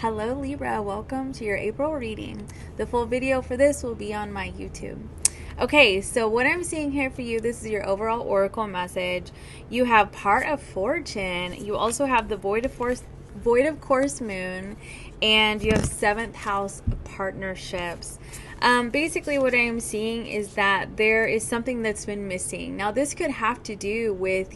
Hello Libra, welcome to your April reading. The full video for this will be on my YouTube. Okay, so what I'm seeing here for you, this is your overall oracle message. You have part of fortune. You also have the void of course moon, and you have 7th house partnerships. Basically what I'm seeing is that there is something that's been missing. Now this could have to do with,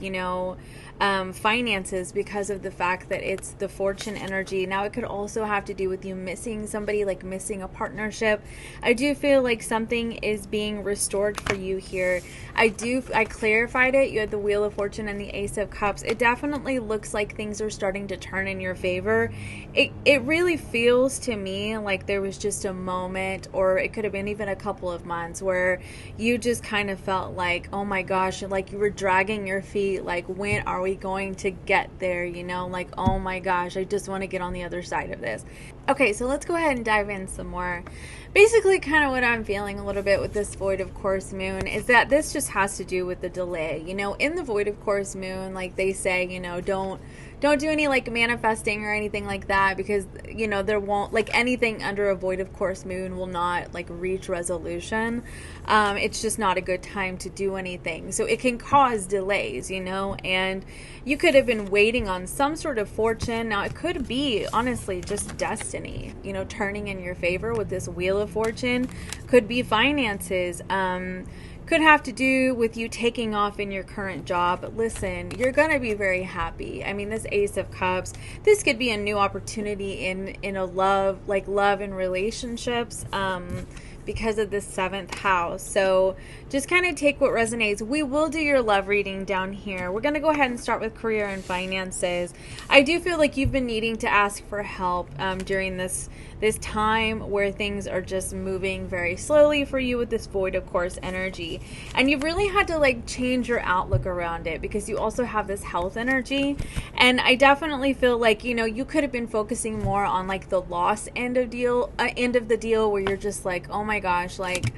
finances, because of the fact that it's the fortune energy. Now it could also have to do with you missing somebody, like missing a partnership. I do feel like something is being restored for you here. I clarified it. You had the Wheel of Fortune and the Ace of Cups. It definitely looks like things are starting to turn in your favor. It really feels to me like there was just a moment, or it could have been even a couple of months, where you just kind of felt like, oh my gosh, like you were dragging your feet, like when are we going to get there, like, oh my gosh, I just want to get on the other side of this. Okay, so let's go ahead and dive in some more. Basically, kind of what I'm feeling a little bit with this void of course moon is that this just has to do with the delay. In the void of course moon, like they say, don't do any like manifesting or anything like that, because there won't, like, anything under a void of course moon will not like reach resolution. It's just not a good time to do anything, so it can cause delays, and you could have been waiting on some sort of fortune. Now it could be honestly just destiny, turning in your favor with this Wheel of Fortune. Could be finances, could have to do with you taking off in your current job. But listen, you're going to be very happy. I mean, this Ace of Cups, this could be a new opportunity in a love and relationships, because of the 7th house. So just kind of take what resonates. We will do your love reading down here. We're going to go ahead and start with career and finances. I do feel like you've been needing to ask for help during this time where things are just moving very slowly for you with this void of course energy, and you've really had to like change your outlook around it, because you also have this health energy. And I definitely feel like you could have been focusing more on like the loss end of the deal, where you're just like, oh my gosh, like,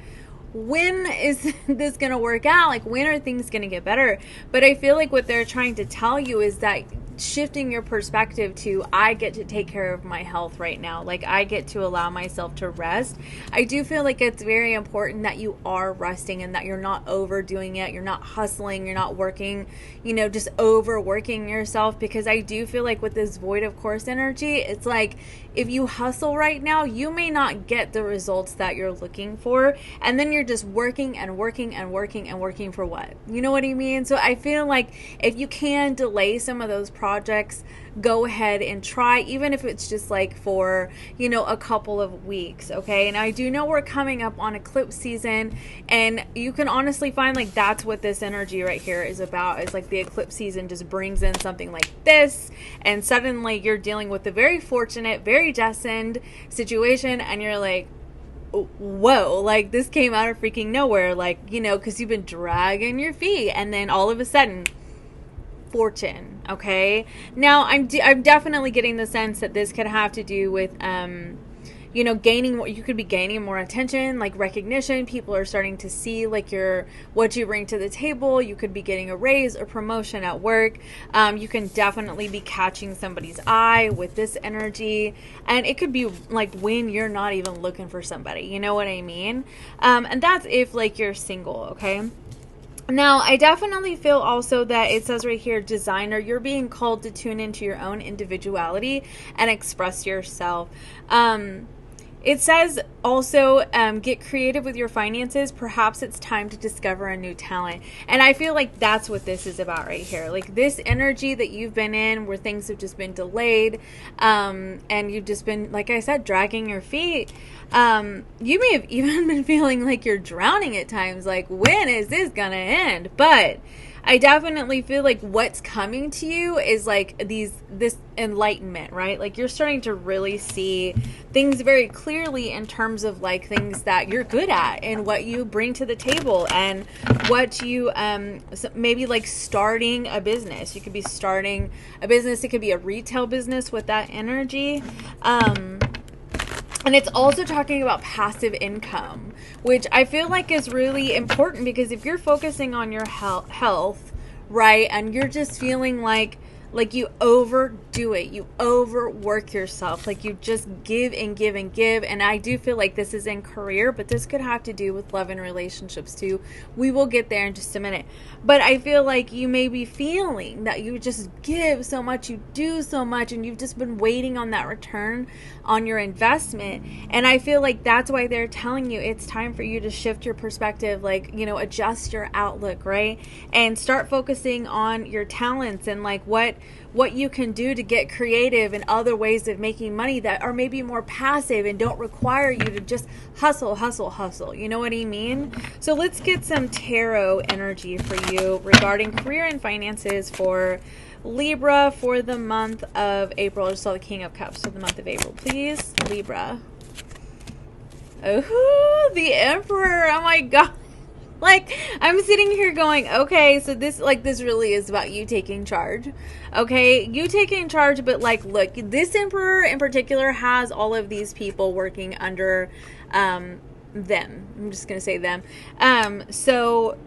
when is this gonna work out? Like, when are things gonna get better? But I feel like what they're trying to tell you is that shifting your perspective to, I get to take care of my health right now, like I get to allow myself to rest. I do feel like it's very important that you are resting, and that you're not overdoing it, you're not hustling, you're not working, just overworking yourself, because I do feel like with this void of course energy, it's like if you hustle right now, you may not get the results that you're looking for, and then you're just working and working and working and working for what? You know what I mean? So I feel like if you can delay some of those projects, go ahead and try, even if it's just like for a couple of weeks. Okay, and I do know we're coming up on eclipse season, and you can honestly find like that's what this energy right here is about. It's like the eclipse season just brings in something like this, and suddenly you're dealing with a very fortunate, very destined situation, and you're like, whoa, like this came out of freaking nowhere, like, because you've been dragging your feet, and then all of a sudden fortune. Okay, now I'm definitely getting the sense that this could have to do with gaining more. You could be gaining more attention, like recognition. People are starting to see like what you bring to the table. You could be getting a raise or promotion at work. You can definitely be catching somebody's eye with this energy, and it could be like when you're not even looking for somebody, you know what I mean? And that's if like you're single. Okay, now, I definitely feel also that it says right here, designer, you're being called to tune into your own individuality and express yourself. It says also, get creative with your finances. Perhaps it's time to discover a new talent. And I feel like that's what this is about right here. Like this energy that you've been in, where things have just been delayed, and you've just been, like I said, dragging your feet. You may have even been feeling like you're drowning at times, like, when is this gonna end? But I definitely feel like what's coming to you is like this enlightenment, right? Like you're starting to really see things very clearly in terms of like things that you're good at and what you bring to the table, and what you maybe like starting a business. You could be starting a business. It could be a retail business with that energy. And it's also talking about passive income, which I feel like is really important, because if you're focusing on your health, right, and you're just feeling like Like you overdo it. You overwork yourself. Like you just give and give and give. And I do feel like this is in career, but this could have to do with love and relationships too. We will get there in just a minute. But I feel like you may be feeling that you just give so much, you do so much, and you've just been waiting on that return on your investment. And I feel like that's why they're telling you it's time for you to shift your perspective, like, you know, adjust your outlook, right? And start focusing on your talents and like what you can do to get creative and other ways of making money that are maybe more passive and don't require you to just hustle. You know what I mean? So let's get some tarot energy for you regarding career and finances for Libra for the month of April. I just saw the King of Cups for the month of April. Please, Libra. Oh, the Emperor. Oh my God. Like, I'm sitting here going, okay, so this really is about you taking charge. Okay, you taking charge, but like, look, this Emperor in particular has all of these people working under them. I'm just going to say them. So,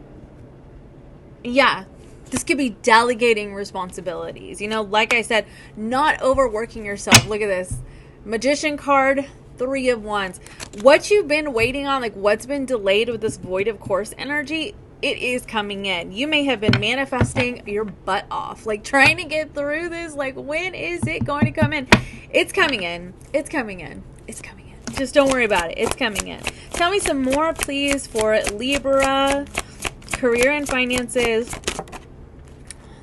yeah, this could be delegating responsibilities. You know, like I said, not overworking yourself. Look at this. Magician card. 3 of Wands. What you've been waiting on, like what's been delayed with this void of course energy, it is coming in. You may have been manifesting your butt off, like trying to get through this, like when is it going to come in? It's coming in. It's coming in. It's coming in. Just don't worry about it. It's coming in. Tell me some more, please, for Libra, career and finances.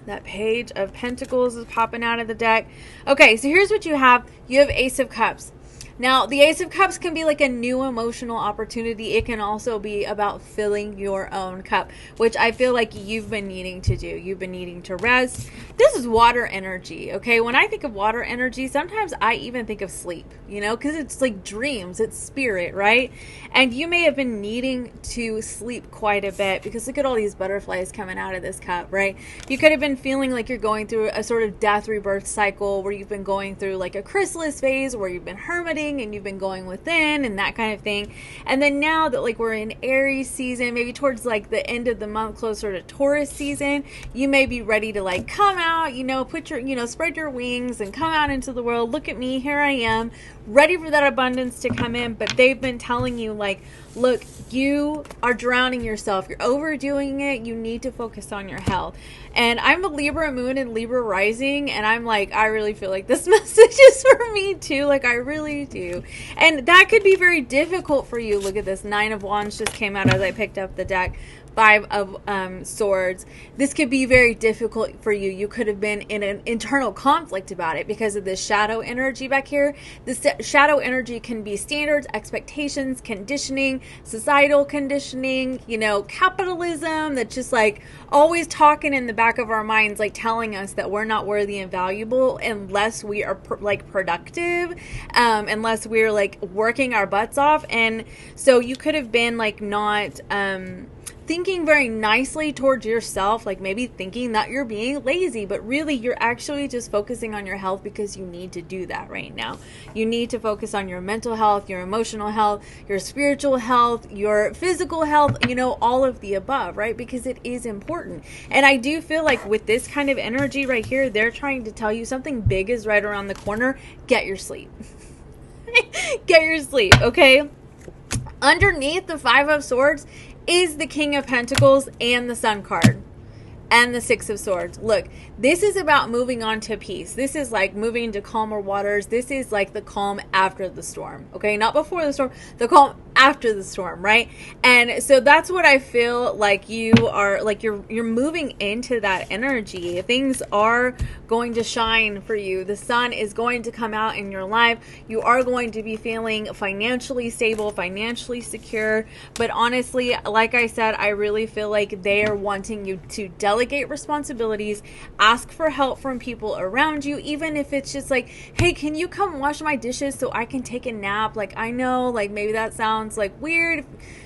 That Page of Pentacles is popping out of the deck. Okay, so here's what you have. You have Ace of Cups. Now, the Ace of Cups can be like a new emotional opportunity. It can also be about filling your own cup, which I feel like you've been needing to do. You've been needing to rest. This is water energy, okay? When I think of water energy, sometimes I even think of sleep, you know, because it's like dreams, it's spirit, right? And you may have been needing to sleep quite a bit because look at all these butterflies coming out of this cup, right? You could have been feeling like you're going through a sort of death rebirth cycle where you've been going through like a chrysalis phase where you've been hermiting and you've been going within and that kind of thing. And then now that like we're in Aries season, maybe towards like the end of the month, closer to Taurus season, you may be ready to like come out, you know, put your, you know, spread your wings and come out into the world. Look at me, here I am, ready for that abundance to come in. But they've been telling you like, look, you are drowning yourself. You're overdoing it. You need to focus on your health. And I'm a Libra moon and Libra rising. And I'm like, I really feel like this message is for me too. Like I really do. And that could be very difficult for you. Look at this. 9 of Wands just came out as I picked up the deck. 5 of Swords. This could be very difficult for you. You could have been in an internal conflict about it because of this shadow energy back here. This shadow energy can be standards, expectations, conditioning, societal conditioning, you know, capitalism that's just like always talking in the back of our minds, like telling us that we're not worthy and valuable unless we are productive, unless we're like working our butts off. And so you could have been like not, thinking very nicely towards yourself, like maybe thinking that you're being lazy, but really you're actually just focusing on your health because you need to do that right now. You need to focus on your mental health, your emotional health, your spiritual health, your physical health, you know, all of the above, right? Because it is important. And I do feel like with this kind of energy right here, they're trying to tell you something big is right around the corner. Get your sleep. Get your sleep, okay? Underneath the 5 of Swords is the King of Pentacles and the Sun card and the 6 of Swords. Look, this is about moving on to peace. This is like moving to calmer waters. This is like the calm after the storm, okay? Not before the storm, the calm after the storm, right? And so that's what I feel like you are, like you're moving into that energy. Things are going to shine for you. The sun is going to come out in your life. You are going to be feeling financially stable, financially secure. But honestly, like I said, I really feel like they are wanting you to delegate responsibilities, ask for help from people around you, even if it's just like, hey, can you come wash my dishes so I can take a nap? Like, I know, like, maybe that sounds like weird,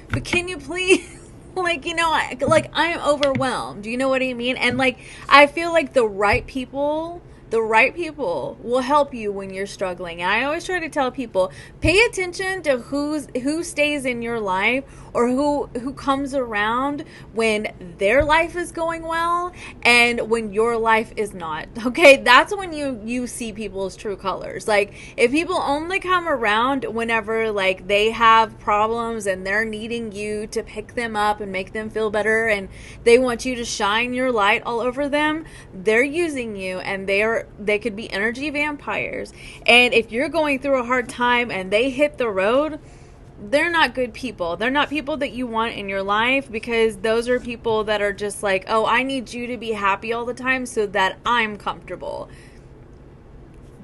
but can you please? Like, you know, like I'm overwhelmed. You know what I mean? And like, I feel like the right people The right people will help you when you're struggling. And I always try to tell people, pay attention to who stays in your life, or who comes around when their life is going well and when your life is not. Okay, that's when you see people's true colors. Like, if people only come around whenever like they have problems and they're needing you to pick them up and make them feel better, and they want you to shine your light all over them, they're using you, and they could be energy vampires. And if you're going through a hard time and they hit the road, they're not good people. They're not people that you want in your life, because those are people that are just like, oh, I need you to be happy all the time so that I'm comfortable.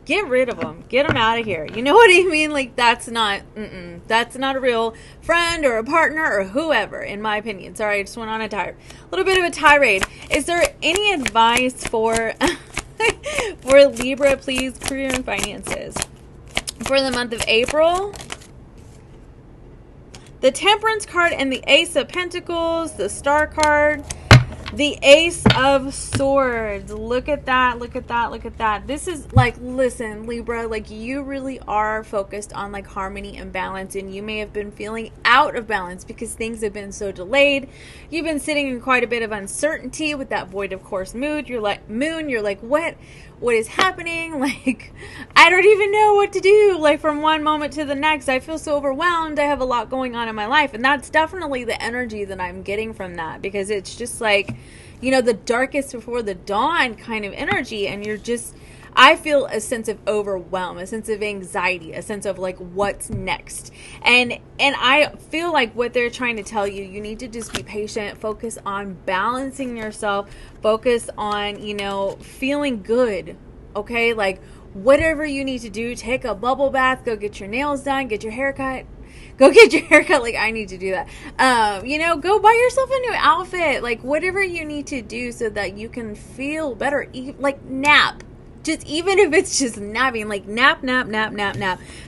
Get rid of them. Get them out of here. You know what I mean? Like, that's not a real friend or a partner or whoever, in my opinion. Sorry, I just went on a little bit of a tirade. Is there any advice for for Libra, please? Career and finances for the month of April. The Temperance card and the Ace of Pentacles, the Star card, the Ace of Swords. Look at that, look at that, look at that. This is like, listen, Libra, like, you really are focused on like harmony and balance, and you may have been feeling out of balance because things have been so delayed. You've been sitting in quite a bit of uncertainty with that void of course mood. You're like, what is happening? Like, I don't even know what to do. Like, from one moment to the next, I feel so overwhelmed. I have a lot going on in my life. And that's definitely the energy that I'm getting from that, because it's just like, you know, the darkest before the dawn kind of energy. And I feel a sense of overwhelm, a sense of anxiety, a sense of like, what's next? And I feel like what they're trying to tell you, you need to just be patient, focus on balancing yourself, focus on, you know, feeling good. Okay. Like, whatever you need to do, take a bubble bath, go get your nails done, get your hair cut. Go get your haircut. Like, I need to do that. You know, go buy yourself a new outfit. Like, whatever you need to do so that you can feel better. Like, nap. Just, even if it's just napping, like nap.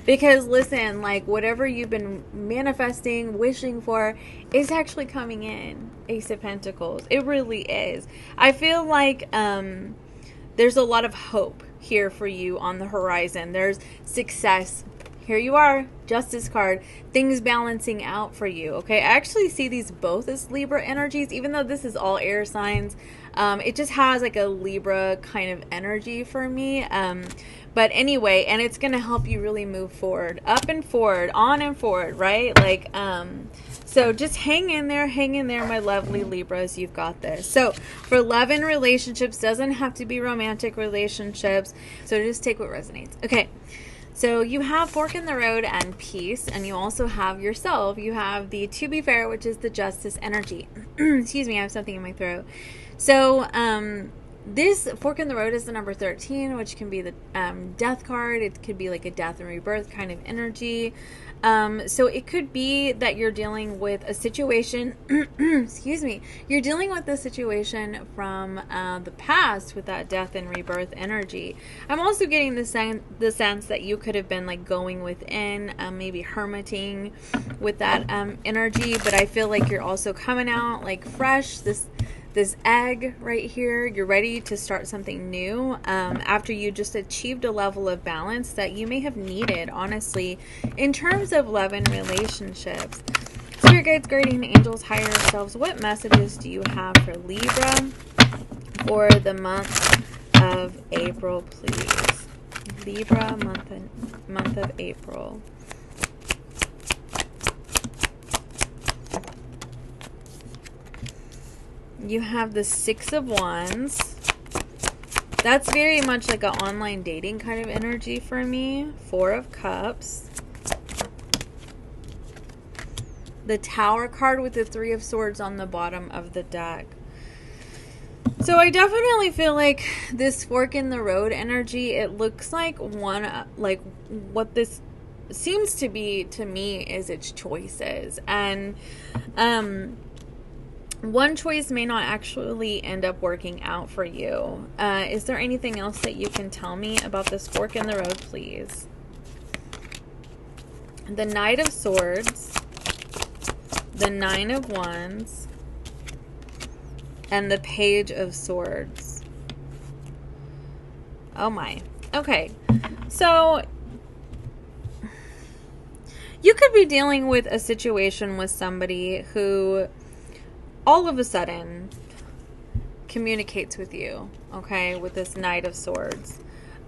Because listen, like, whatever you've been manifesting, wishing for, is actually coming in. Ace of Pentacles. It really is. I feel like there's a lot of hope here for you on the horizon. There's success. Here you are, Justice card, things balancing out for you, okay? I actually see these both as Libra energies, even though this is all air signs. It just has like a Libra kind of energy for me. But anyway, and it's going to help you really move forward, up and forward, on and forward, right? Like, so just hang in there, my lovely Libras. You've got this. So for love and relationships, doesn't have to be romantic relationships. So just take what resonates. Okay. So you have fork in the road and peace, and you also have yourself. You have the to be fair, which is the justice energy. Excuse me, I have something in my throat. So this fork in the road is the number 13, which can be the death card. It could be like a death and rebirth kind of energy. So it could be that you're dealing with a situation, excuse me, you're dealing with a situation from the past with that death and rebirth energy. I'm also getting the sense that you could have been like going within, maybe hermiting with that energy, but I feel like you're also coming out like fresh, this egg right here. You're ready to start something new after you just achieved a level of balance that you may have needed, honestly, in terms of love and relationships. Spirit guides, guardian angels, higher selves, what messages do you have for Libra for the month of April, please? Libra, month of April. You have the Six of Wands. That's very much like an online dating kind of energy for me. Four of Cups. The Tower card with the Three of Swords on the bottom of the deck. So I definitely feel like this fork in the road energy, it looks like what this seems to be to me is its choices. And one choice may not actually end up working out for you. Is there anything else that you can tell me about this fork in the road, please? The Knight of Swords, the Nine of Wands, and the Page of Swords. Oh my. Okay. So you could be dealing with a situation with somebody who all of a sudden communicates with you, okay, with this Knight of Swords.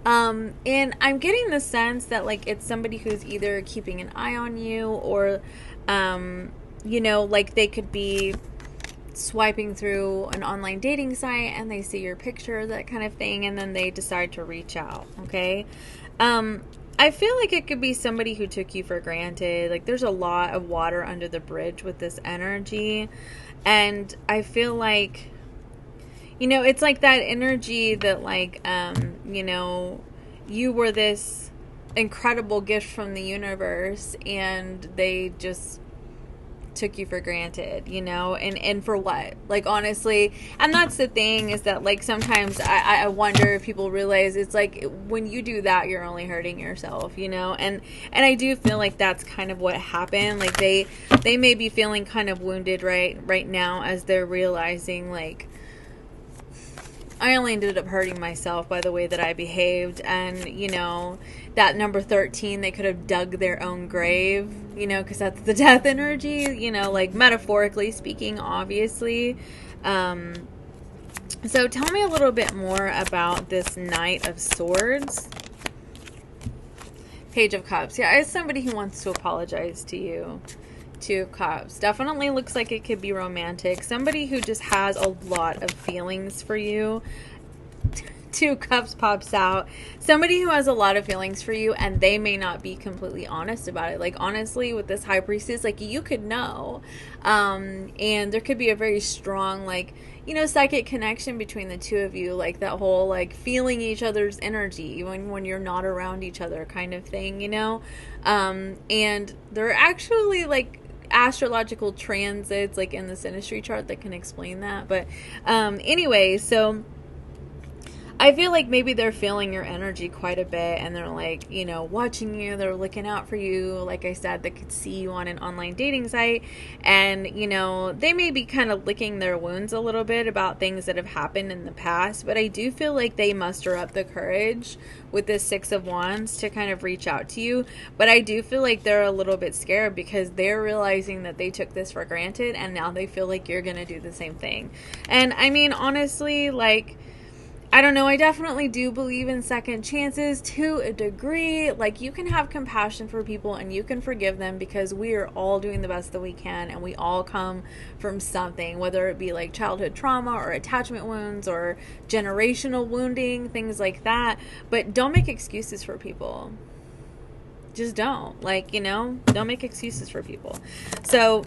And I'm getting the sense that, like, it's somebody who's either keeping an eye on you or, like they could be swiping through an online dating site and they see your picture, that kind of thing, and then they decide to reach out, okay? I feel like it could be somebody who took you for granted. Like, there's a lot of water under the bridge with this energy. And I feel like, it's like that energy that, like, you were this incredible gift from the universe and they just took you for granted, and for what? Like, honestly, and that's the thing, is that, like, sometimes I wonder if people realize it's like when you do that, you're only hurting yourself, and I do feel like that's kind of what happened. Like, they may be feeling kind of wounded right now as they're realizing, like, I only ended up hurting myself by the way that I behaved. And, that number 13, they could have dug their own grave, because that's the death energy, like, metaphorically speaking, obviously. So tell me a little bit more about this Knight of Swords. Page of Cups. Yeah, it's somebody who wants to apologize to you. Two of Cups. Definitely looks like it could be romantic. Somebody who just has a lot of feelings for you. Two of Cups pops out. Somebody who has a lot of feelings for you, and they may not be completely honest about it. Like, honestly, with this High Priestess, like, you could know. And there could be a very strong, like, psychic connection between the two of you. Like, that whole, like, feeling each other's energy even when you're not around each other kind of thing, And they're actually, like, astrological transits, like, in the synastry chart that can explain that. But anyway, so I feel like maybe they're feeling your energy quite a bit, and they're, like, watching you, they're looking out for you. Like I said, they could see you on an online dating site, and they may be kind of licking their wounds a little bit about things that have happened in the past. But I do feel like they muster up the courage with this Six of Wands to kind of reach out to you. But I do feel like they're a little bit scared because they're realizing that they took this for granted, and now they feel like you're gonna do the same thing. And I mean, honestly, like, I don't know, I definitely do believe in second chances to a degree. Like, you can have compassion for people and you can forgive them because we are all doing the best that we can, and we all come from something, whether it be like childhood trauma or attachment wounds or generational wounding, things like that. But don't make excuses for people. Just don't. Like, don't make excuses for people. So,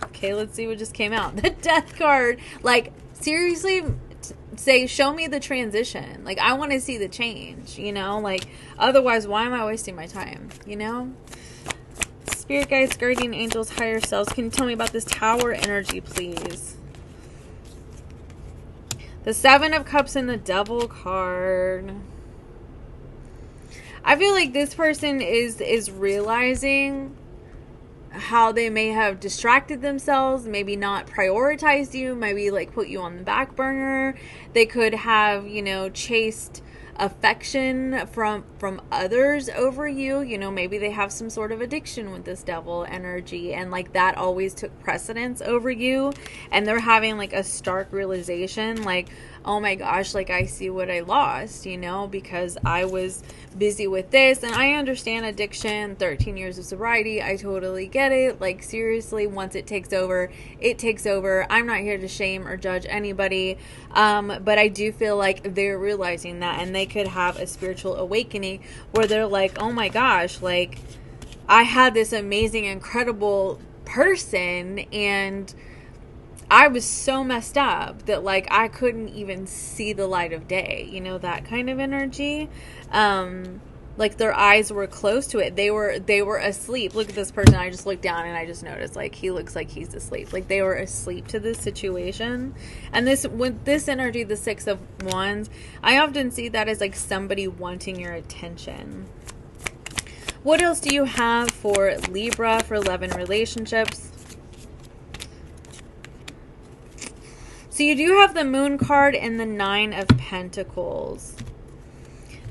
okay, let's see what just came out. The Death card. Like, seriously, say, show me the transition. Like, I want to see the change, like, otherwise, why am I wasting my time, Spirit guides, guardian angels, higher selves, can you tell me about this Tower energy, please? The Seven of Cups and the Devil card. I feel like this person is realizing how they may have distracted themselves, maybe not prioritized you, maybe, like, put you on the back burner. They could have, chased affection from others over you. Maybe they have some sort of addiction with this Devil energy, and, like, that always took precedence over you, and they're having, like, a stark realization, like, oh my gosh, like, I see what I lost, because I was busy with this. And I understand addiction, 13 years of sobriety, I totally get it. Like, seriously, once it takes over, it takes over. I'm not here to shame or judge anybody, but I do feel like they're realizing that, and they could have a spiritual awakening where they're like, oh my gosh, like, I had this amazing, incredible person, and I was so messed up that, like, I couldn't even see the light of day, that kind of energy. Like, their eyes were close to it. They were asleep. Look at this person. I just looked down and I just noticed, like, he looks like he's asleep. Like, they were asleep to this situation. And with this energy, the Six of Wands, I often see that as, like, somebody wanting your attention. What else do you have for Libra for love and relationships? So you do have the Moon card and the Nine of Pentacles.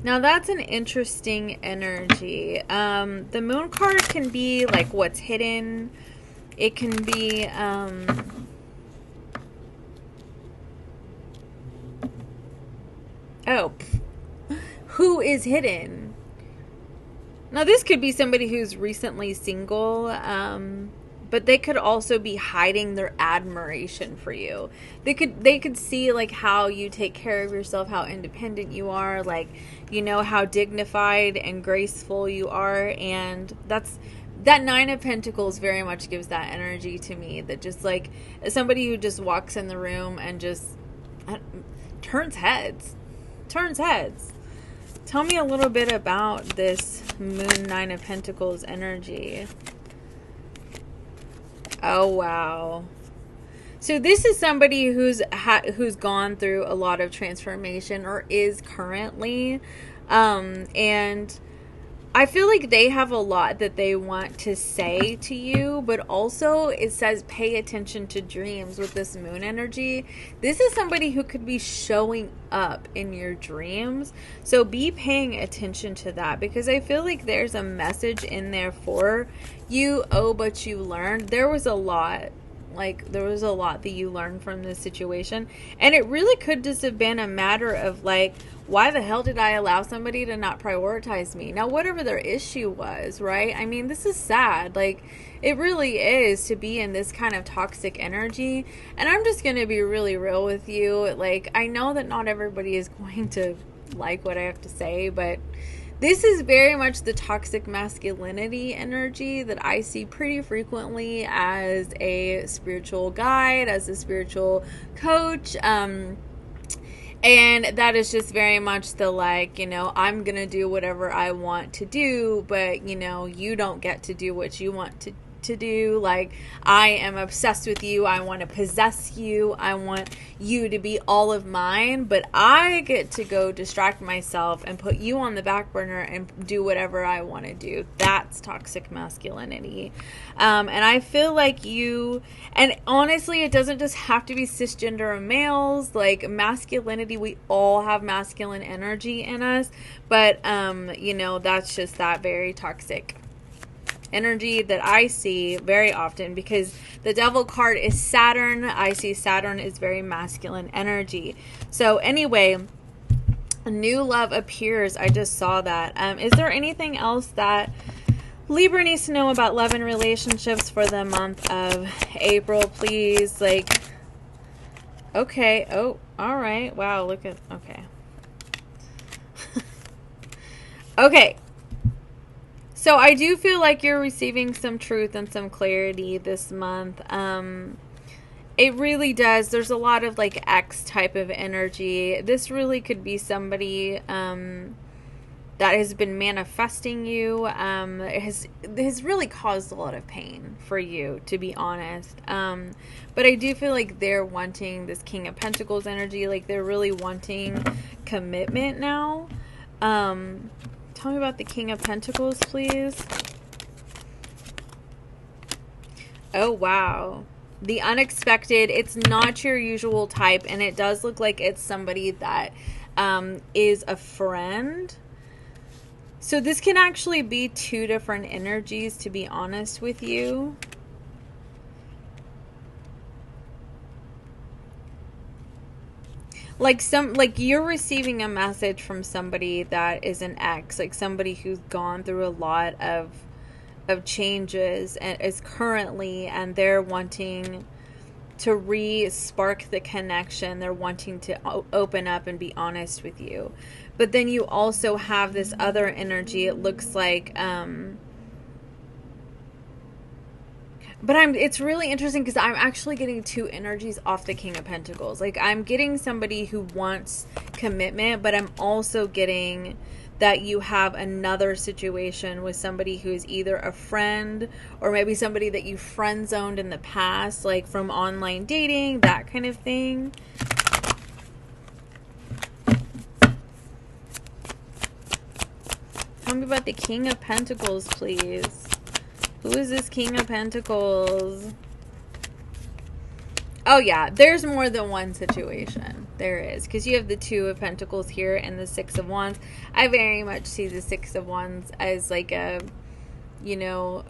Now that's an interesting energy. The moon card can be like what's hidden. It can be oh, who is hidden? Now this could be somebody who's recently single, but they could also be hiding their admiration for you. They could see like how you take care of yourself, how independent you are, like, you know, how dignified and graceful you are, and that Nine of Pentacles very much gives that energy to me, that just like somebody who just walks in the room and just turns heads. Tell me a little bit about this Moon Nine of Pentacles energy. Oh, wow. So this is somebody who's gone through a lot of transformation, or is currently. And I feel like they have a lot that they want to say to you, but also it says pay attention to dreams with this moon energy. This is somebody who could be showing up in your dreams. So be paying attention to that, because I feel like there's a message in there for you. Oh, but you learned. There was a lot that you learned from this situation. And it really could just have been a matter of like, why the hell did I allow somebody to not prioritize me? Now, whatever their issue was, right? I mean, this is sad. Like, it really is to be in this kind of toxic energy. And I'm just going to be really real with you. Like, I know that not everybody is going to like what I have to say, but this is very much the toxic masculinity energy that I see pretty frequently as a spiritual guide, as a spiritual coach. And that is just very much the like, you know, I'm going to do whatever I want to do, but, you know, you don't get to do what you want to do. Like, I am obsessed with you. I want to possess you. I want you to be all of mine, but I get to go distract myself and put you on the back burner and do whatever I want to do. That's toxic masculinity. And I feel like and honestly, it doesn't just have to be cisgender males. Like, masculinity, we all have masculine energy in us, but you know, that's just that very toxic energy that I see very often, because the Devil card is Saturn. I see Saturn is very masculine energy. So anyway, new love appears. I just saw that. Is there anything else that Libra needs to know about love and relationships for the month of April, please? Like, okay. Oh, all right. Wow, look at, okay. Okay. So I do feel like you're receiving some truth and some clarity this month. It really does. There's a lot of like X type of energy. This really could be somebody that has been manifesting you. It has really caused a lot of pain for you, to be honest. But I do feel like they're wanting this King of Pentacles energy. Like, they're really wanting commitment now. Tell me about the King of Pentacles, please. Oh, wow. The unexpected. It's not your usual type, and it does look like it's somebody that is a friend. So this can actually be two different energies, to be honest with you. Like you're receiving a message from somebody that is an ex, like somebody who's gone through a lot of changes and is currently, and they're wanting to re-spark the connection. They're wanting to open up and be honest with you. But then you also have this other energy. It looks like it's really interesting, because I'm actually getting two energies off the King of Pentacles. Like, I'm getting somebody who wants commitment, but I'm also getting that you have another situation with somebody who is either a friend, or maybe somebody that you friend zoned in the past, like from online dating, that kind of thing. Tell me about the King of Pentacles, please. Who is this King of Pentacles? Oh, yeah. There's more than one situation. There is, because you have the Two of Pentacles here and the Six of Wands. I very much see the Six of Wands as like a, you know,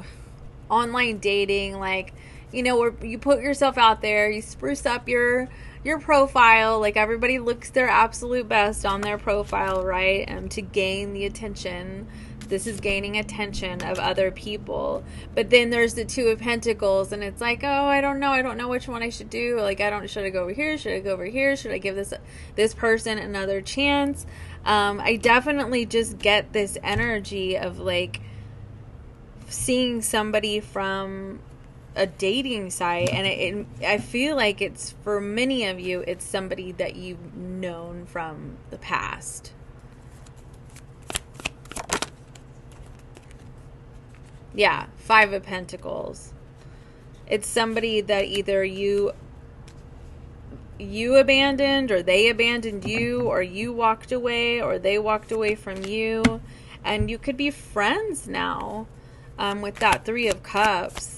online dating, like, you know, where you put yourself out there, you spruce up your profile, like everybody looks their absolute best on their profile, right? To gain the attention. This is gaining attention of other people. But then there's the Two of Pentacles, and it's like, oh, I don't know which one I should do. Like, should I go over here? Should I go over here? Should I give this person another chance? I definitely just get this energy of like seeing somebody from a dating site, and I feel like it's, for many of you, it's somebody that you've known from the past. Yeah, Five of Pentacles. It's somebody that either you abandoned, or they abandoned you, or you walked away, or they walked away from you, and you could be friends now, with that Three of Cups.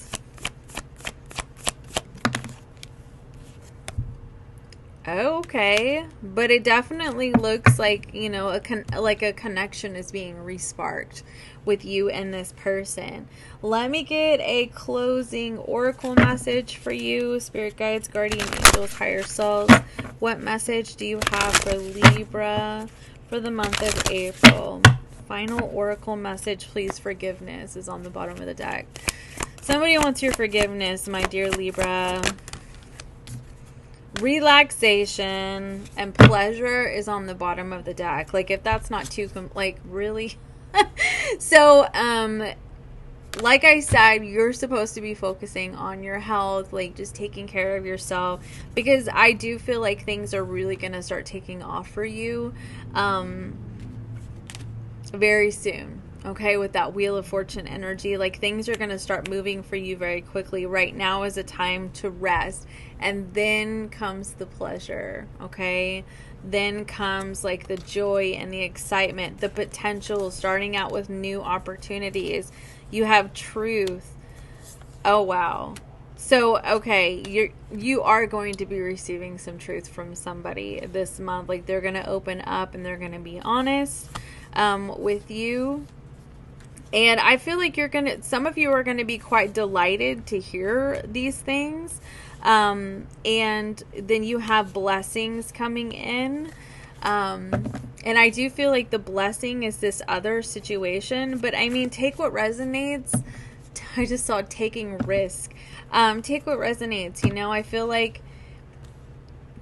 Okay, but it definitely looks like, you know, a connection is being re-sparked with you and this person. Let me get a closing oracle message for you, spirit guides, guardian angels, higher selves. What message do you have for Libra for the month of April? Final oracle message, please. Forgiveness is on the bottom of the deck. Somebody wants your forgiveness, my dear Libra. Relaxation and pleasure is on the bottom of the deck. Like, if that's not too like, really. So like I said, you're supposed to be focusing on your health, like just taking care of yourself, because I do feel like things are really going to start taking off for you very soon. Okay, with that Wheel of Fortune energy, like things are going to start moving for you very quickly. Right now is a time to rest, and then comes the pleasure, okay? Then comes like the joy and the excitement, the potential, starting out with new opportunities. You have truth. Oh, wow. So, okay, you are going to be receiving some truth from somebody this month. Like, they're going to open up and they're going to be honest with you. And I feel like some of you are going to be quite delighted to hear these things. And then you have blessings coming in. And I do feel like the blessing is this other situation. But I mean, take what resonates. I just saw taking risk. Take what resonates. You know, I feel like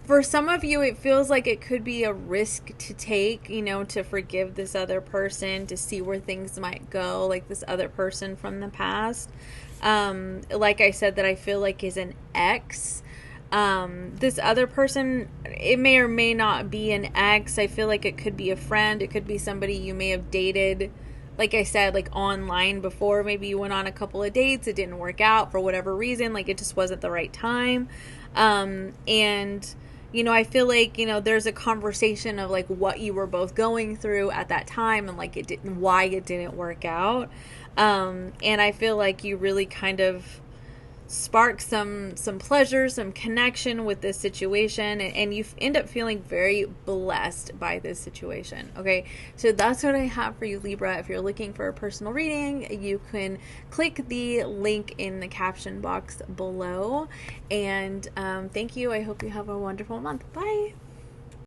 for some of you, it feels like it could be a risk to take, you know, to forgive this other person, to see where things might go, like this other person from the past. Like I said, that I feel like is an ex. This other person, it may or may not be an ex. I feel like it could be a friend. It could be somebody you may have dated, like I said, like online before. Maybe you went on a couple of dates. It didn't work out for whatever reason. Like it just wasn't the right time. And you know, I feel like, you know, there's a conversation of like what you were both going through at that time, and like why it didn't work out. And I feel like you really kind of spark some pleasure, some connection with this situation, and you end up feeling very blessed by this situation. Okay, so that's what I have for you, Libra. If you're looking for a personal reading, you can click the link in the caption box below. And thank you. I hope you have a wonderful month. Bye.